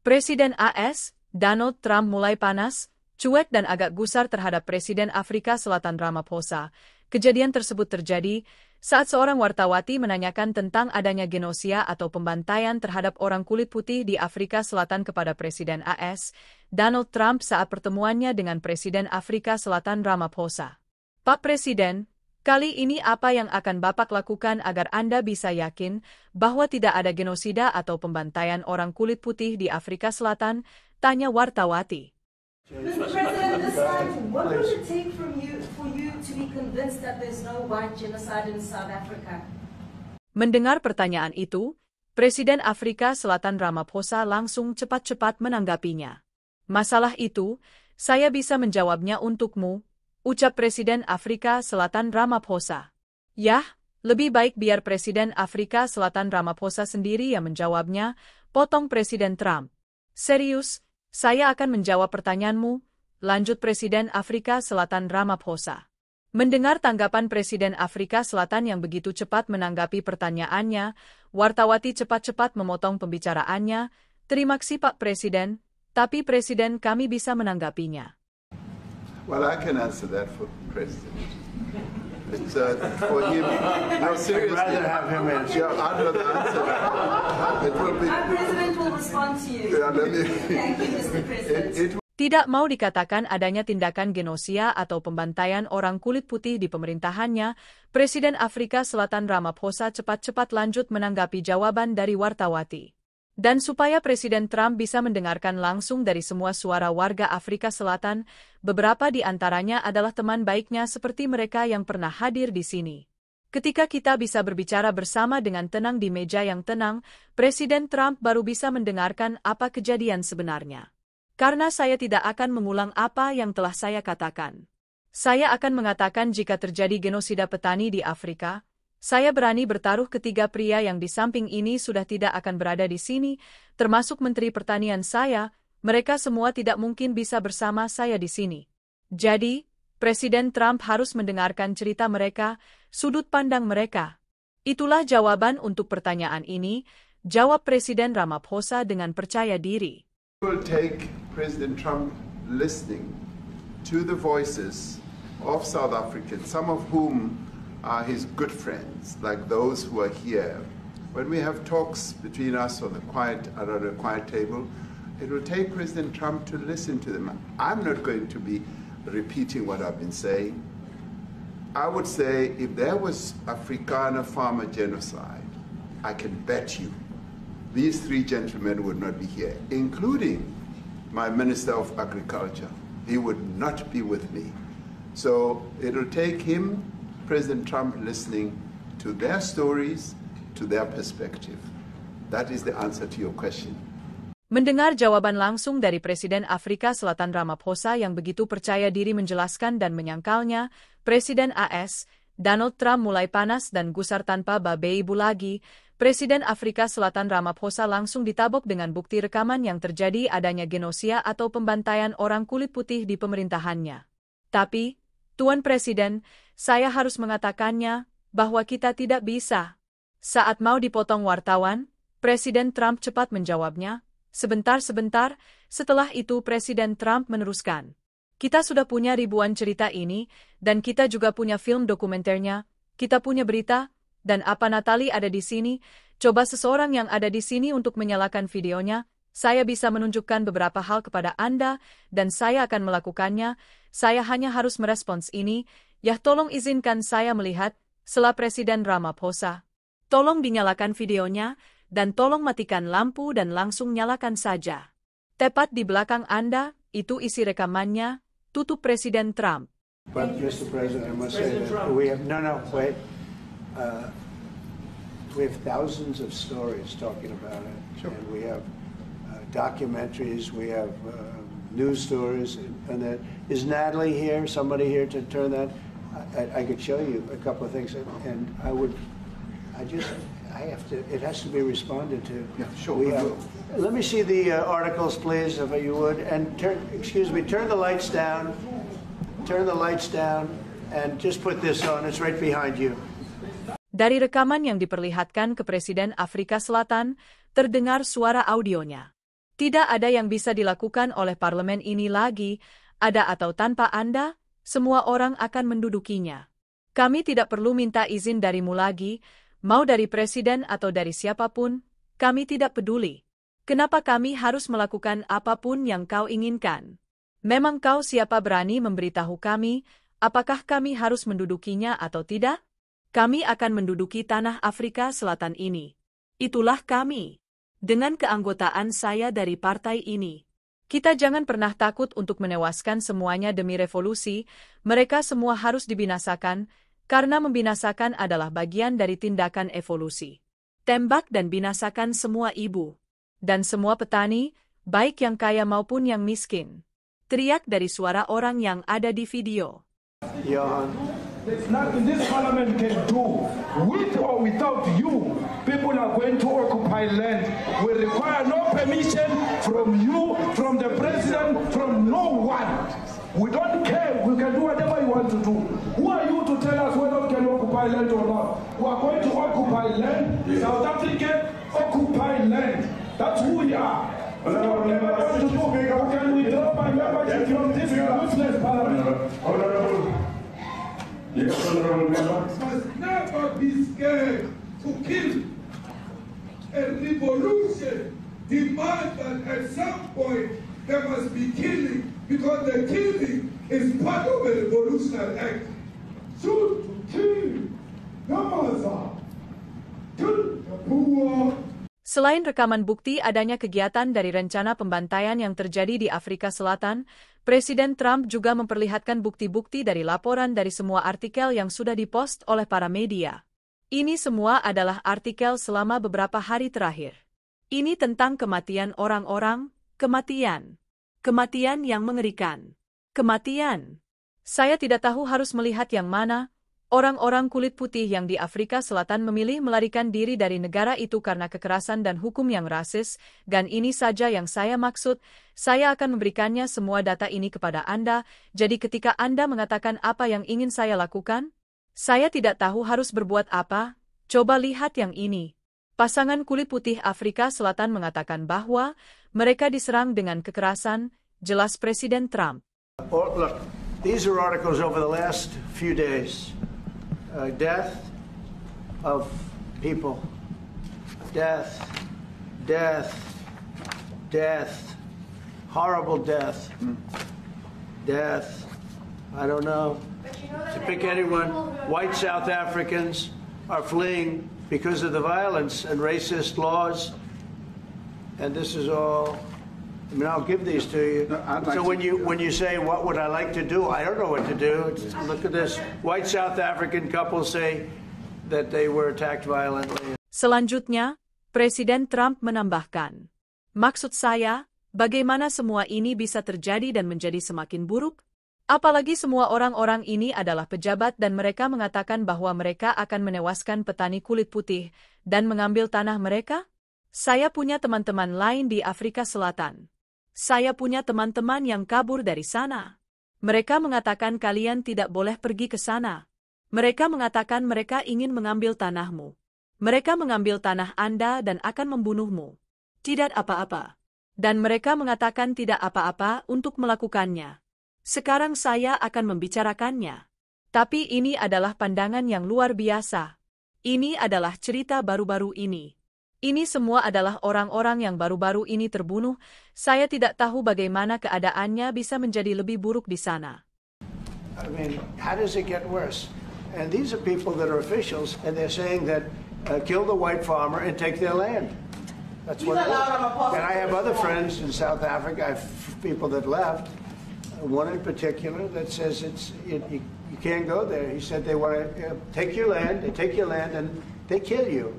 Presiden AS, Donald Trump mulai panas, cuek dan agak gusar terhadap Presiden Afrika Selatan Ramaphosa. Kejadian tersebut terjadi saat seorang wartawati menanyakan tentang adanya genosia atau pembantaian terhadap orang kulit putih di Afrika Selatan kepada Presiden AS, Donald Trump saat pertemuannya dengan Presiden Afrika Selatan Ramaphosa. Pak Presiden, kali ini apa yang akan Bapak lakukan agar Anda bisa yakin bahwa tidak ada genosida atau pembantaian orang kulit putih di Afrika Selatan? Tanya wartawati. Mr. President, this time, what would it take for you to be convinced that there's no white genocide in South Africa? Mendengar pertanyaan itu, Presiden Afrika Selatan Ramaphosa langsung cepat-cepat menanggapinya. Masalah itu, saya bisa menjawabnya untukmu, ucap Presiden Afrika Selatan Ramaphosa. Yah, lebih baik biar Presiden Afrika Selatan Ramaphosa sendiri yang menjawabnya, potong Presiden Trump. Serius, saya akan menjawab pertanyaanmu, lanjut Presiden Afrika Selatan Ramaphosa. Mendengar tanggapan Presiden Afrika Selatan yang begitu cepat menanggapi pertanyaannya, wartawati cepat-cepat memotong pembicaraannya. Terima kasih Pak Presiden, tapi Presiden kami bisa menanggapinya. Well, I can answer that for the President. It's for him. No, seriously. I'd rather have him answer. Yeah, I'd rather answer that. It will be. Our President will respond to you. Yeah, Thank you, Mr. President. Tidak mau dikatakan adanya tindakan genosia atau pembantaian orang kulit putih di pemerintahannya, Presiden Afrika Selatan Ramaphosa cepat-cepat lanjut menanggapi jawaban dari wartawati. Dan supaya Presiden Trump bisa mendengarkan langsung dari semua suara warga Afrika Selatan, beberapa di antaranya adalah teman baiknya seperti mereka yang pernah hadir di sini. Ketika kita bisa berbicara bersama dengan tenang di meja yang tenang, Presiden Trump baru bisa mendengarkan apa kejadian sebenarnya. Karena saya tidak akan mengulang apa yang telah saya katakan. Saya akan mengatakan jika terjadi genosida petani di Afrika, saya berani bertaruh ketiga pria yang di samping ini sudah tidak akan berada di sini, termasuk Menteri Pertanian saya, mereka semua tidak mungkin bisa bersama saya di sini. Jadi, Presiden Trump harus mendengarkan cerita mereka, sudut pandang mereka. Itulah jawaban untuk pertanyaan ini, jawab Presiden Ramaphosa dengan percaya diri. It will take President Trump listening to the voices of South Africans, some of whom are his good friends, like those who are here. When we have talks between us around a quiet table, it will take President Trump to listen to them. I'm not going to be repeating what I've been saying. I would say if there was Afrikaner farmer genocide, I can bet you these three gentlemen would not be here, including my Minister of Agriculture. He would not be with me. So it will take him, President Trump, listening to their stories, to their perspective. That is the answer to your question. Mendengar jawaban langsung dari Presiden Afrika Selatan Ramaphosa yang begitu percaya diri menjelaskan dan menyangkalnya, Presiden AS, Donald Trump mulai panas dan gusar tanpa babe ibu lagi. Presiden Afrika Selatan Ramaphosa langsung ditabok dengan bukti rekaman yang terjadi adanya genosia atau pembantaian orang kulit putih di pemerintahannya. Tapi, Tuan Presiden, saya harus mengatakannya, bahwa kita tidak bisa. Saat mau dipotong wartawan, Presiden Trump cepat menjawabnya, sebentar, setelah itu Presiden Trump meneruskan. Kita sudah punya ribuan cerita ini, dan kita juga punya film dokumenternya, kita punya berita, dan apa Natalie ada di sini, coba seseorang yang ada di sini untuk menyalakan videonya, saya bisa menunjukkan beberapa hal kepada Anda, dan saya akan melakukannya, saya hanya harus merespons ini, ya tolong izinkan saya melihat, setelah Presiden Ramaphosa. Tolong dinyalakan videonya, dan tolong matikan lampu dan langsung nyalakan saja. Tepat di belakang Anda, itu isi rekamannya, tutup Presiden Trump. But Mr. President, I must say that we have, wait. We have thousands of stories talking about it. Sure. And we have documentaries, we have news stories, and that is Natalie here? Somebody here to turn that? I could show you a couple of things, and it has to be responded to. Yeah, sure. Let me see the articles, please, if you would, and turn the lights down, and just put this on. It's right behind you. Dari rekaman yang diperlihatkan ke Presiden Afrika Selatan, terdengar suara audionya. Tidak ada yang bisa dilakukan oleh parlemen ini lagi, ada atau tanpa Anda, semua orang akan mendudukinya. Kami tidak perlu minta izin darimu lagi, mau dari presiden atau dari siapapun, kami tidak peduli. Kenapa kami harus melakukan apapun yang kau inginkan? Memang kau siapa berani memberitahu kami, apakah kami harus mendudukinya atau tidak? Kami akan menduduki tanah Afrika Selatan ini. Itulah kami. Dengan keanggotaan saya dari partai ini. Kita jangan pernah takut untuk menewaskan semuanya demi revolusi, mereka semua harus dibinasakan, karena membinasakan adalah bagian dari tindakan evolusi. Tembak dan binasakan semua ibu. Dan semua petani, baik yang kaya maupun yang miskin. Teriak dari suara orang yang ada di video. Johan. There's nothing this parliament can do. With or without you, people are going to occupy land. We require no permission from you, from the president, from no one. We don't care. We can do whatever you want to do. Who are you to tell us whether we can occupy land or not? We are going to occupy land. South Africa occupy land. That's who we are. We don't care what to do. We can withdraw my membership from this useless parliament. Yes, must never be scared to kill. A revolution demands that at some point there must be killing, because the killing is part of a revolutionary act. Shoot to kill the mother, kill the poor. Selain rekaman bukti adanya kegiatan dari rencana pembantaian yang terjadi di Afrika Selatan, Presiden Trump juga memperlihatkan bukti-bukti dari laporan dari semua artikel yang sudah dipost oleh para media. Ini semua adalah artikel selama beberapa hari terakhir. Ini tentang kematian orang-orang, kematian yang mengerikan, kematian. Saya tidak tahu harus melihat yang mana. Orang-orang kulit putih yang di Afrika Selatan memilih melarikan diri dari negara itu karena kekerasan dan hukum yang rasis, dan ini saja yang saya maksud. Saya akan memberikannya semua data ini kepada Anda, jadi ketika Anda mengatakan apa yang ingin saya lakukan, saya tidak tahu harus berbuat apa. Coba lihat yang ini. Pasangan kulit putih Afrika Selatan mengatakan bahwa mereka diserang dengan kekerasan, jelas Presiden Trump. Oh, look, these are articles over the last few days. Death of people. Death. Horrible death. Death. I don't know. To pick anyone, white South Africans are fleeing because of the violence and racist laws. And this is all, I mean, I'll give these to you. No, so when you say, what would I like to do? I don't know what to do. Look at this. White South African couple say that they were attacked violently. Selanjutnya, Presiden Trump menambahkan, maksud saya, bagaimana semua ini bisa terjadi dan menjadi semakin buruk? Apalagi semua orang-orang ini adalah pejabat dan mereka mengatakan bahwa mereka akan menewaskan petani kulit putih dan mengambil tanah mereka? Saya punya teman-teman lain di Afrika Selatan. Saya punya teman-teman yang kabur dari sana. Mereka mengatakan kalian tidak boleh pergi ke sana. Mereka mengatakan mereka ingin mengambil tanahmu. Mereka mengambil tanah Anda dan akan membunuhmu. Tidak apa-apa. Dan mereka mengatakan tidak apa-apa untuk melakukannya. Sekarang saya akan membicarakannya. Tapi ini adalah pandangan yang luar biasa. Ini adalah cerita baru-baru ini. Ini semua adalah orang-orang yang baru-baru ini terbunuh. Saya tidak tahu bagaimana keadaannya bisa menjadi lebih buruk di sana. I mean, how does it get worse? And these are people that are officials, and they're saying that kill the white farmer and take their land. That's what. And I have other friends in South Africa. I have people that left. One in particular that says you can't go there. He said they want to take your land. They take your land and they kill you.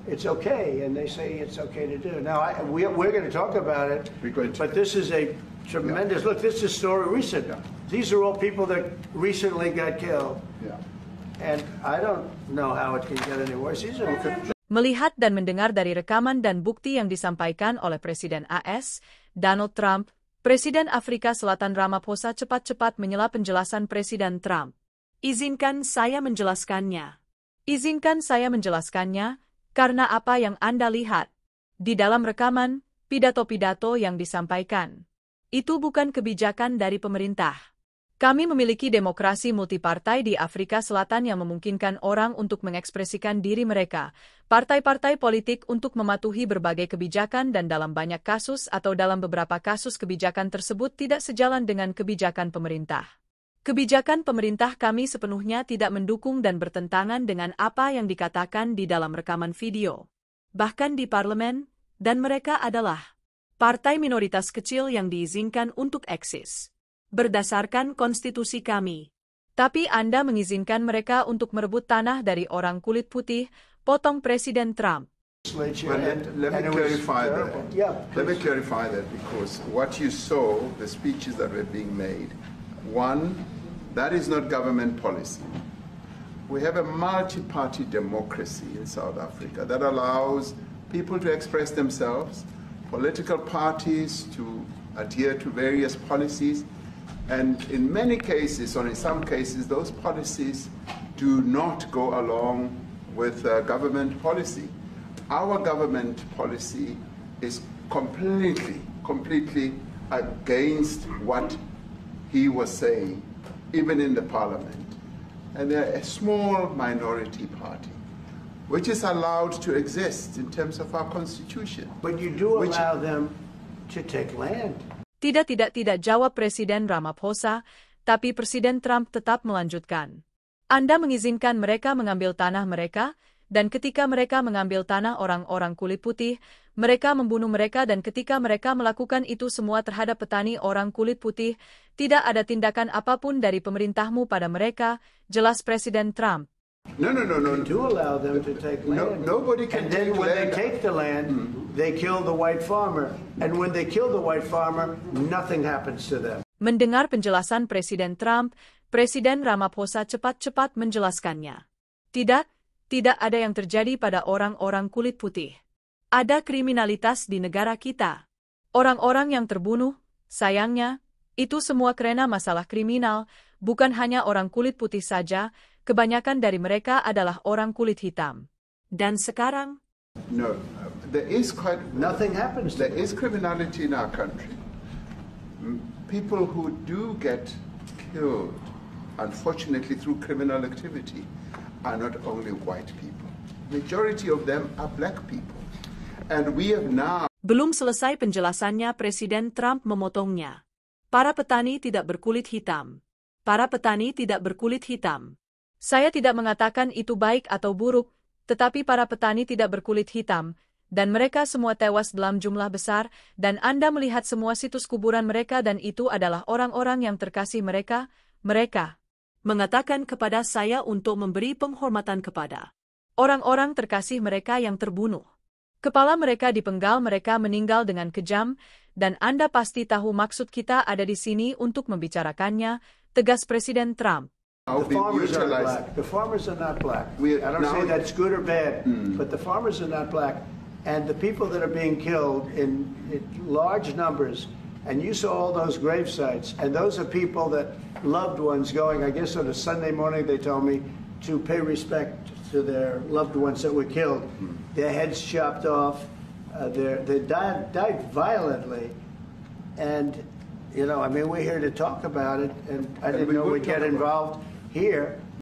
It's okay, and they say it's okay to do. Now, we're going to talk about it, but this is a tremendous, look, this is a story recent. These are all people that recently got killed. And I don't know how it can get any worse. Melihat dan mendengar dari rekaman dan bukti yang disampaikan oleh Presiden AS, Donald Trump, Presiden Afrika Selatan Ramaphosa cepat-cepat menyela penjelasan Presiden Trump. Izinkan saya menjelaskannya. Izinkan saya menjelaskannya, karena apa yang Anda lihat. Di dalam rekaman, pidato-pidato yang disampaikan. Itu bukan kebijakan dari pemerintah. Kami memiliki demokrasi multipartai di Afrika Selatan yang memungkinkan orang untuk mengekspresikan diri mereka, partai-partai politik untuk mematuhi berbagai kebijakan dan dalam banyak kasus atau dalam beberapa kasus kebijakan tersebut tidak sejalan dengan kebijakan pemerintah. Kebijakan pemerintah kami sepenuhnya tidak mendukung dan bertentangan dengan apa yang dikatakan di dalam rekaman video. Bahkan di parlemen, dan mereka adalah partai minoritas kecil yang diizinkan untuk eksis berdasarkan konstitusi kami. Tapi Anda mengizinkan mereka untuk merebut tanah dari orang kulit putih, potong Presiden Trump. Well, let me clarify that. Let me clarify that because what you saw, the speeches that were being made, one, that is not government policy. We have a multi-party democracy in South Africa that allows people to express themselves, political parties to adhere to various policies, and in many cases, or in some cases, those policies do not go along with government policy. Our government policy is completely against what he was saying, even in the parliament. And they're a small minority party, which is allowed to exist in terms of our constitution. But you do allow them to take land. Tidak, jawab Presiden Ramaphosa, tapi Presiden Trump tetap melanjutkan. Anda mengizinkan mereka mengambil tanah mereka, dan ketika mereka mengambil tanah orang-orang kulit putih, mereka membunuh mereka dan ketika mereka melakukan itu semua terhadap petani orang kulit putih, tidak ada tindakan apapun dari pemerintahmu pada mereka, jelas Presiden Trump. No. You do allow them to take land. Nobody can take land. And then when they take the land, they kill the white farmer. And when they kill the white farmer, nothing happens to them. Mendengar penjelasan Presiden Trump, Presiden Ramaphosa cepat-cepat menjelaskannya. Tidak ada yang terjadi pada orang-orang kulit putih. Ada kriminalitas di negara kita. Orang-orang yang terbunuh, sayangnya, itu semua karena masalah kriminal, bukan hanya orang kulit putih saja, kebanyakan dari mereka adalah orang kulit hitam. Dan sekarang? No, there is nothing happens. There is criminality in our country. People who do get killed, unfortunately through criminal activity, are not only white people. Majority of them are black people. And we have now... Belum selesai penjelasannya, Presiden Trump memotongnya. Para petani tidak berkulit hitam. Para petani tidak berkulit hitam. Saya tidak mengatakan itu baik atau buruk, tetapi para petani tidak berkulit hitam, dan mereka semua tewas dalam jumlah besar, dan Anda melihat semua situs kuburan mereka dan itu adalah orang-orang yang terkasih mereka mengatakan kepada saya untuk memberi penghormatan kepada orang-orang terkasih mereka yang terbunuh. Kepala mereka dipenggal, mereka meninggal dengan kejam, dan Anda pasti tahu maksud kita ada di sini untuk membicarakannya, tegas Presiden Trump. The farmers are black. The farmers are not black. I don't say that's good or bad, but the farmers are not black. And the people that are being killed in large numbers, and you saw all those grave sites, and those are people that loved ones going, I guess on a Sunday morning they told me, to pay respect to their loved ones that were killed. Their heads chopped off, they died violently, and you know, I mean, we're here to talk about it, and I didn't know we'd get involved here,